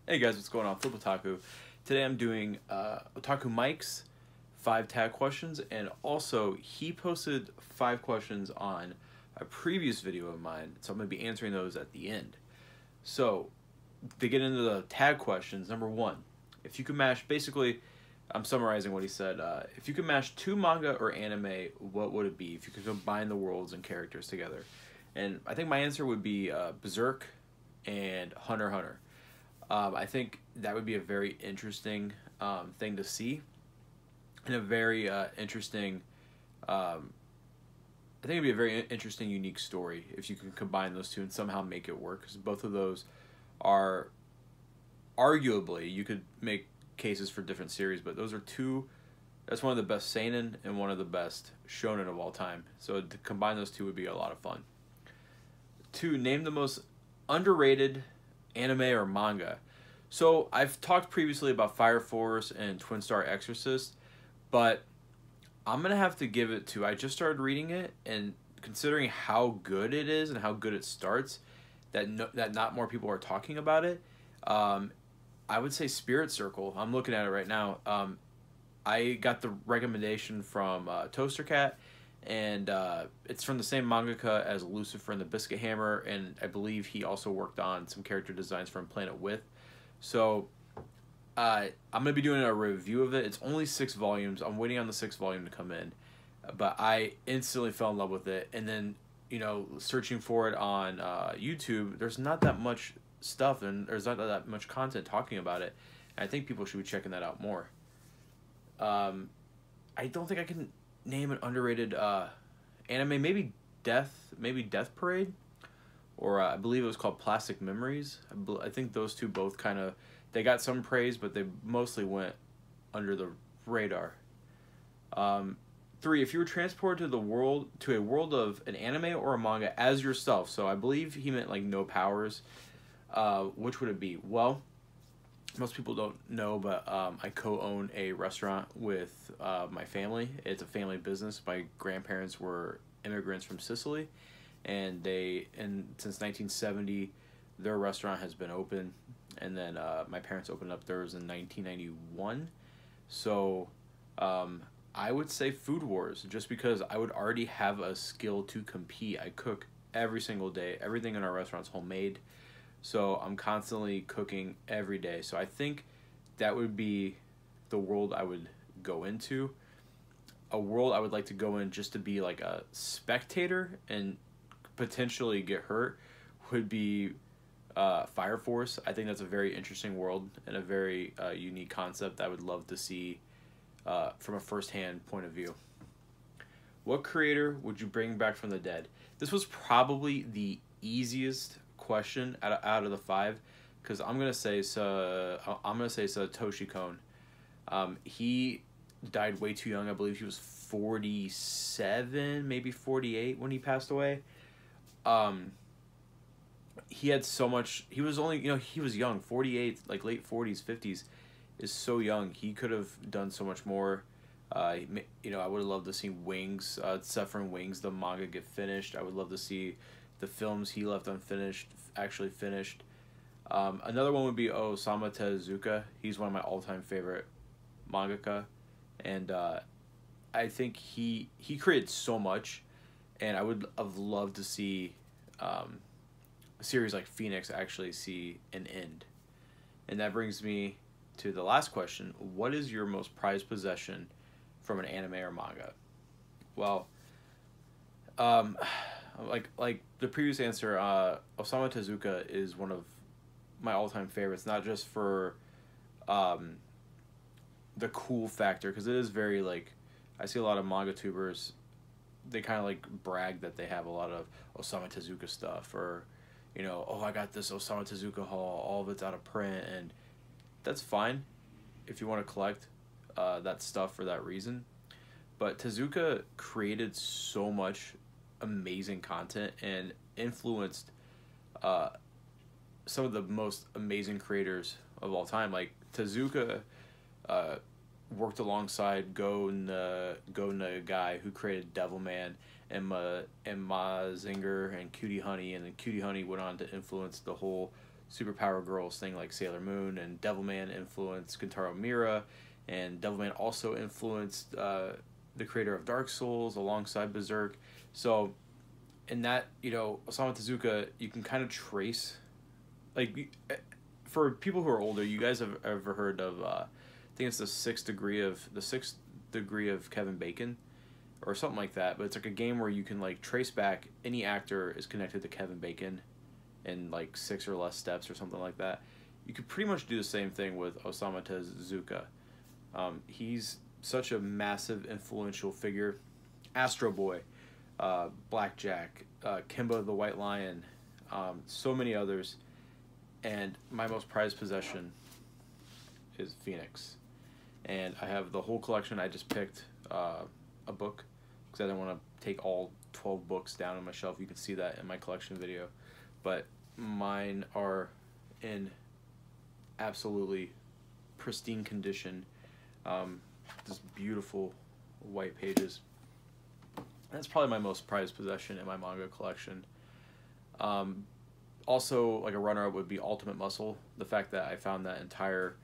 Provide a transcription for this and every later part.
Hey guys, what's going on? Flip Otaku. Today I'm doing Otaku Mike's 5 tag questions, and also he posted 5 questions on a previous video of mine, so I'm going to be answering those at the end. So, to get into the tag questions, number 1, if you could mash, basically, I'm summarizing what he said, if you could mash 2 manga or anime, what would it be if you could combine the worlds and characters together? And I think my answer would be Berserk and Hunter x Hunter. I think that would be a very interesting thing to see, and a very interesting. I think it'd be a very interesting, unique story if you can combine those two and somehow make it work. Because both of those are, arguably, you could make cases for different series, but those are two. That's one of the best seinen and one of the best shonen of all time. So to combine those two would be a lot of fun. 2, name the most underrated anime or manga. So I've talked previously about Fire Force and Twin Star Exorcist, but I'm gonna have to give it to, I just started reading it, and considering how good it is and how good it starts, that not more people are talking about it, I would say Spirit Circle. I'm looking at it right now. I got the recommendation from Toaster Cat, and it's from the same mangaka as Lucifer and the Biscuit Hammer, and I believe he also worked on some character designs from Planet With. So I'm going to be doing a review of it. It's only 6 volumes. I'm waiting on the 6th volume to come in, but I instantly fell in love with it. And then, you know, searching for it on YouTube, there's not that much stuff, and there's not that much content talking about it. And I think people should be checking that out more. I don't think I can name an underrated anime. Maybe Death Parade, or I believe it was called Plastic Memories. I think those two both kind of, they got some praise, but they mostly went under the radar. 3, if you were transported to a world of an anime or a manga as yourself, so I believe he meant like no powers, which would it be? Well, most people don't know, but I co-own a restaurant with my family. It's a family business. My grandparents were immigrants from Sicily, and since 1970, their restaurant has been open, and then my parents opened up theirs in 1991. So I would say Food Wars, just because I would already have a skill to compete. I cook every single day. Everything in our restaurant's homemade. So I'm constantly cooking every day. So I think that would be the world I would go into. A world I would like to go in just to be like a spectator and potentially get hurt would be Fire Force. I think that's a very interesting world and a very unique concept I would love to see from a first-hand point of view. What creator would you bring back from the dead? This was probably the easiest question out of the 5, because I'm gonna say Satoshi Kon. He died way too young. I believe he was 47, maybe 48 when he passed away. He had so much. He was only, he was young. 48, like late 40s, 50s is so young. He could have done so much more. I would have loved to see Wings, Suffering Wings, the manga get finished. I would love to see the films he left unfinished actually finished. Another one would be Osamu Tezuka. He's one of my all-time favorite mangaka, and I think he created so much, and I would have loved to see a series like Phoenix actually see an end. And that brings me to the last question: what is your most prized possession from an anime or manga? Well, like the previous answer, Osamu Tezuka is one of my all-time favorites, not just for the cool factor, because it is very, like, I see a lot of manga tubers, they kind of like brag that they have a lot of Osamu Tezuka stuff, or I got this Osamu Tezuka haul, all of it's out of print, and that's fine if you want to collect that stuff for that reason. But Tezuka created so much amazing content and influenced some of the most amazing creators of all time. Like Tezuka worked alongside Go Nagai, who created Devilman, and Mazinger and Cutie Honey, and then Cutie Honey went on to influence the whole superpower girls thing like Sailor Moon, and Devilman influenced Kentaro Miura, and Devilman also influenced the creator of Dark Souls alongside Berserk. So in that, Osamu Tezuka, you can kind of trace, like, for people who are older, you guys have ever heard of, I think it's the sixth degree of Kevin Bacon, or something like that. But it's like a game where you can like trace back any actor is connected to Kevin Bacon in like 6 or less steps or something like that. You could pretty much do the same thing with Osamu Tezuka. He's such a massive, influential figure. Astro Boy, Blackjack, Kimba the White Lion, so many others. And my most prized possession is Phoenix. And I have the whole collection. I just picked a book because I didn't want to take all 12 books down on my shelf. You can see that in my collection video. But mine are in absolutely pristine condition. Just beautiful white pages. That's probably my most prized possession in my manga collection. Also, like a runner-up would be Ultimate Muscle. The fact that I found that entire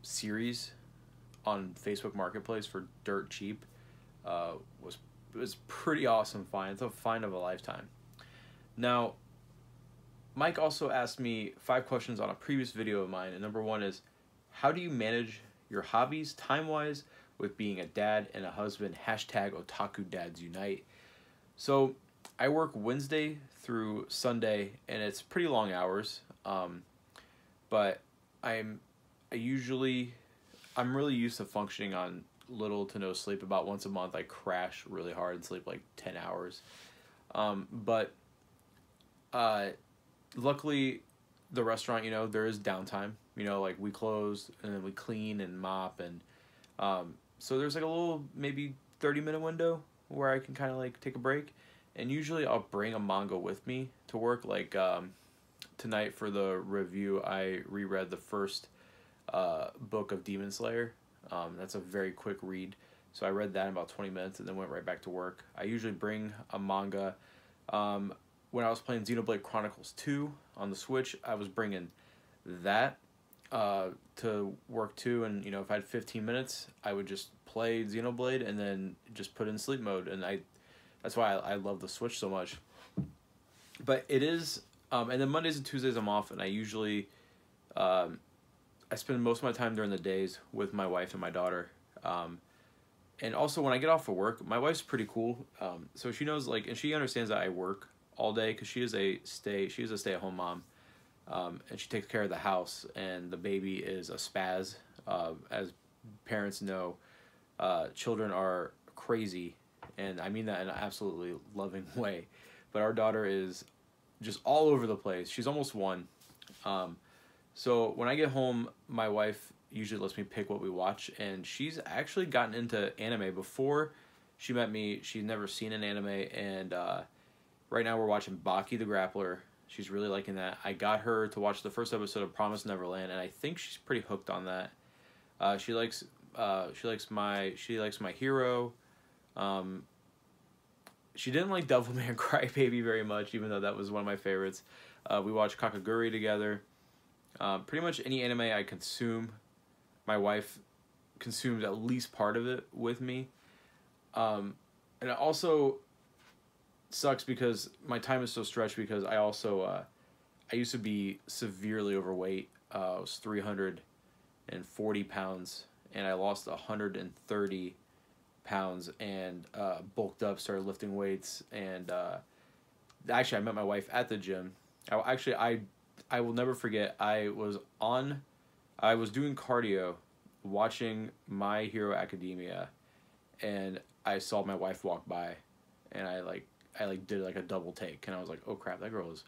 series on Facebook Marketplace for dirt cheap was pretty awesome find. It's a find of a lifetime. Now, Mike also asked me 5 questions on a previous video of mine, and number 1 is, how do you manage your hobbies time-wise with being a dad and a husband? Hashtag Otaku Dads Unite. So I work Wednesday through Sunday, and it's pretty long hours, but I'm really used to functioning on little to no sleep. About once a month I crash really hard and sleep like 10 hours. But luckily the restaurant, there is downtime, like we close and then we clean and mop, and so there's like a little maybe 30-minute window where I can kind of like take a break. And usually I'll bring a manga with me to work. Like tonight for the review, I reread the first book of Demon Slayer. That's a very quick read. So I read that in about 20 minutes and then went right back to work. I usually bring a manga. When I was playing Xenoblade Chronicles 2 on the Switch, I was bringing that to work too. And, if I had 15 minutes, I would just play Xenoblade and then just put in sleep mode. And that's why I love the Switch so much. But it is, and then Mondays and Tuesdays I'm off, and I usually, I spend most of my time during the days with my wife and my daughter. And also when I get off of work, my wife's pretty cool. So she knows, like, and she understands that I work all day because she is a stay-at-home mom. And she takes care of the house, and the baby is a spaz. As parents know, children are crazy. And I mean that in an absolutely loving way. But our daughter is just all over the place. She's almost 1. So when I get home, my wife usually lets me pick what we watch. And she's actually gotten into anime. Before she met me, she's never seen an anime. And right now we're watching Baki the Grappler. She's really liking that. I got her to watch the first episode of Promised Neverland, and I think she's pretty hooked on that. She likes my hero. She didn't like Devilman Crybaby very much, even though that was one of my favorites. We watched Kakaguri together. Pretty much any anime I consume, my wife consumes at least part of it with me. And it also sucks because my time is so stretched because I also, I used to be severely overweight. I was 340 pounds, and I lost 130 pounds and bulked up, started lifting weights, and actually I met my wife at the gym. I will never forget, I was doing cardio watching My Hero Academia, and I saw my wife walk by, and I did like a double take, and I was like, oh crap, that girl is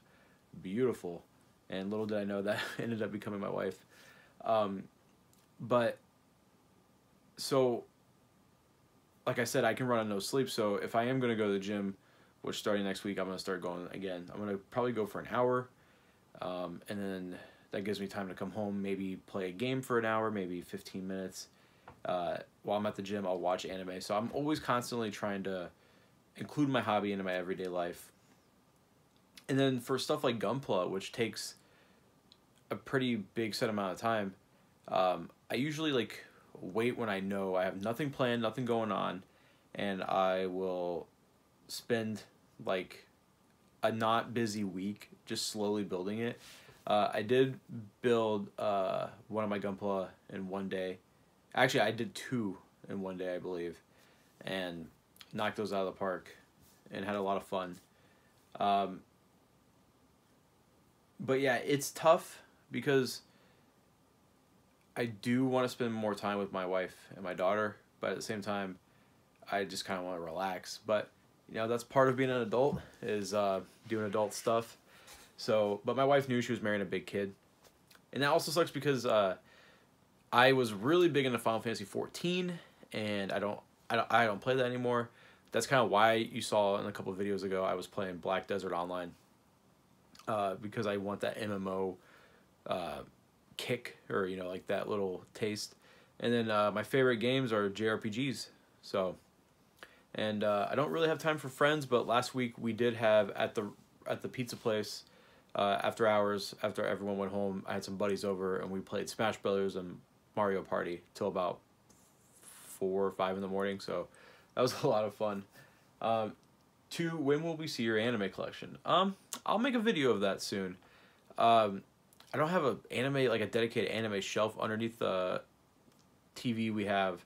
beautiful. And little did I know that ended up becoming my wife. But so like I said, I can run on no sleep. So if I am going to go to the gym, which starting next week, I'm going to start going again. I'm going to probably go for an hour. And then that gives me time to come home, maybe play a game for an hour, maybe 15 minutes. While I'm at the gym, I'll watch anime. So I'm always constantly trying to include my hobby into my everyday life. And then for stuff like Gunpla, which takes a pretty big set amount of time, I usually like wait when I know I have nothing planned, nothing going on, and I will spend like a not busy week just slowly building it. I did build one of my Gunpla in one day. Actually, I did two in one day, I believe, and knocked those out of the park and had a lot of fun. But yeah, it's tough because I do want to spend more time with my wife and my daughter, but at the same time, I just kind of want to relax. But you know, that's part of being an adult, is doing adult stuff. So, but my wife knew she was marrying a big kid, and that also sucks because I was really big into Final Fantasy 14, and I don't play that anymore. That's kind of why you saw in a couple of videos ago I was playing Black Desert Online, because I want that MMO kick, or you know, like that little taste. And then my favorite games are JRPGs. So, and I don't really have time for friends, but last week we did have at the pizza place, after hours, after everyone went home, I had some buddies over and we played Smash Brothers and Mario Party till about 4 or 5 in the morning. So that was a lot of fun. When will we see your anime collection? I'll make a video of that soon. I don't have a dedicated anime shelf underneath the TV. We have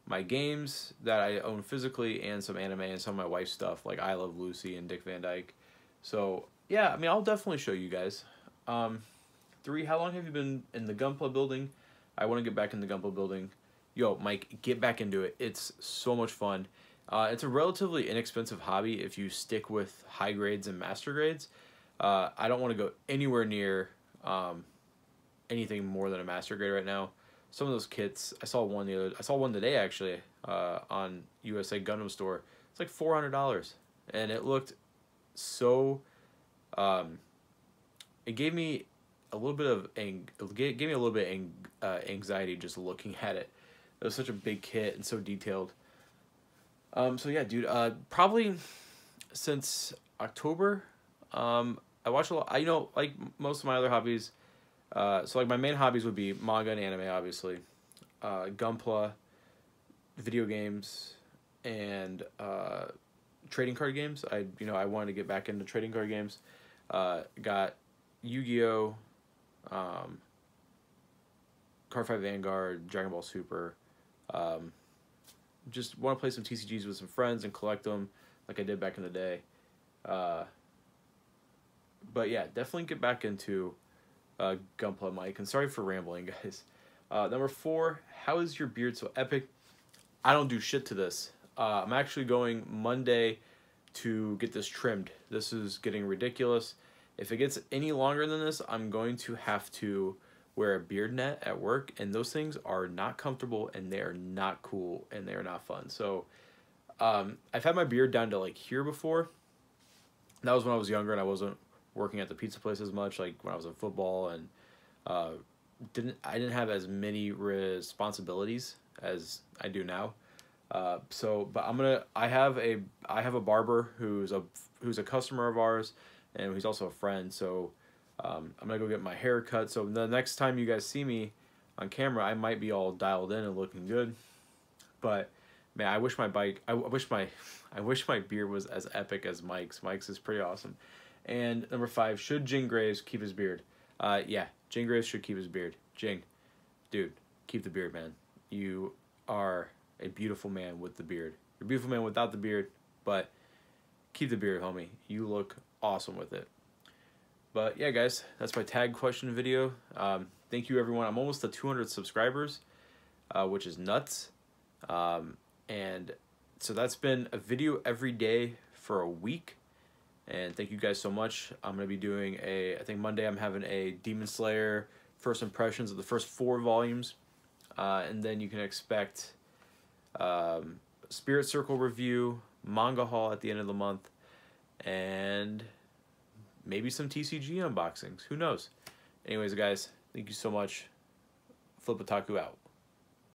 my games that I own physically and some anime and some of my wife's stuff, like I Love Lucy and Dick Van Dyke. So yeah, I mean, I'll definitely show you guys. 3, how long have you been in the Gunpla building? I want to get back in the Gunpla building. Yo, Mike, get back into it. It's so much fun. It's a relatively inexpensive hobby if you stick with high grades and master grades. I don't want to go anywhere near anything more than a master grade right now. Some of those kits, I saw one today actually, on USA Gundam Store. It's like $400, and it looked so. It gave me a little bit of anxiety just looking at it. It was such a big kit and so detailed. So yeah, dude. Probably since October. I watch a lot. Like most of my other hobbies. So like my main hobbies would be manga and anime, obviously, Gunpla, video games, and trading card games. I wanted to get back into trading card games. Got Yu-Gi-Oh, Card Fight Vanguard, Dragon Ball Super. Just want to play some TCGs with some friends and collect them, like I did back in the day. But yeah, definitely get back into Gunpla, Mike. And sorry for rambling, guys. Number 4, how is your beard so epic? I don't do shit to this. I'm actually going Monday to get this trimmed. This is getting ridiculous. If it gets any longer than this, I'm going to have to wear a beard net at work, and those things are not comfortable, and they are not cool, and they are not fun. So I've had my beard down to like here before. That was when I was younger and I wasn't working at the pizza place as much, like when I was in football, and I didn't have as many responsibilities as I do now. But I have a barber who's a customer of ours, and he's also a friend. So I'm gonna go get my hair cut. So the next time you guys see me on camera, I might be all dialed in and looking good. But man, I wish my beard was as epic as Mike's. Mike's is pretty awesome. And number 5, should Jing Graves keep his beard? Yeah, Jing Graves should keep his beard. Jing, dude, keep the beard, man. You are a beautiful man with the beard. You're a beautiful man without the beard, but keep the beard, homie. You look awesome with it. But yeah, guys, that's my tag question video. Thank you, everyone. I'm almost to 200 subscribers, which is nuts. And so that's been a video every day for a week. And thank you guys so much. I'm going to be doing I think Monday I'm having a Demon Slayer first impressions of the first 4 volumes. And then you can expect Spirit Circle review, manga haul at the end of the month, and maybe some TCG unboxings. Who knows? Anyways, guys, thank you so much. Flip Otaku out.